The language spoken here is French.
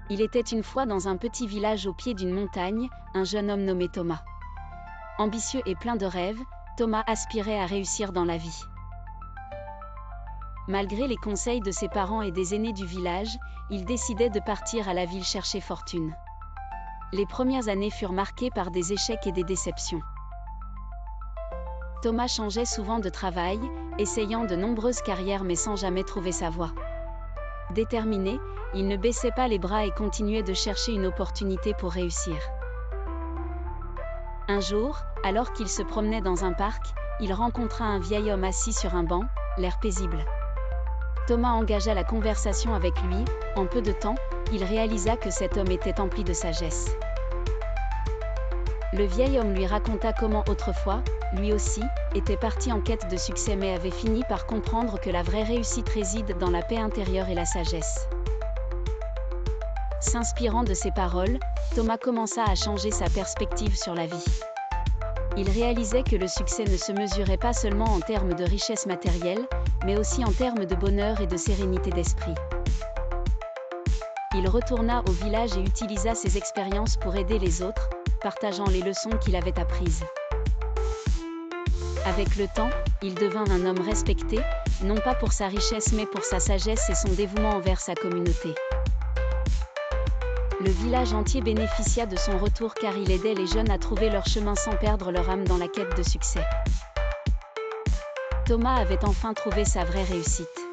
Il était une fois dans un petit village au pied d'une montagne, un jeune homme nommé Thomas. Ambitieux et plein de rêves, Thomas aspirait à réussir dans la vie. Malgré les conseils de ses parents et des aînés du village, il décidait de partir à la ville chercher fortune. Les premières années furent marquées par des échecs et des déceptions. Thomas changeait souvent de travail, essayant de nombreuses carrières mais sans jamais trouver sa voie. Déterminé, il ne baissait pas les bras et continuait de chercher une opportunité pour réussir. Un jour, alors qu'il se promenait dans un parc, il rencontra un vieil homme assis sur un banc, l'air paisible. Thomas engagea la conversation avec lui. En peu de temps, il réalisa que cet homme était empli de sagesse. Le vieil homme lui raconta comment autrefois, lui aussi, était parti en quête de succès mais avait fini par comprendre que la vraie réussite réside dans la paix intérieure et la sagesse. S'inspirant de ces paroles, Thomas commença à changer sa perspective sur la vie. Il réalisait que le succès ne se mesurait pas seulement en termes de richesse matérielle, mais aussi en termes de bonheur et de sérénité d'esprit. Il retourna au village et utilisa ses expériences pour aider les autres, partageant les leçons qu'il avait apprises. Avec le temps, il devint un homme respecté, non pas pour sa richesse mais pour sa sagesse et son dévouement envers sa communauté. Le village entier bénéficia de son retour car il aidait les jeunes à trouver leur chemin sans perdre leur âme dans la quête de succès. Thomas avait enfin trouvé sa vraie réussite.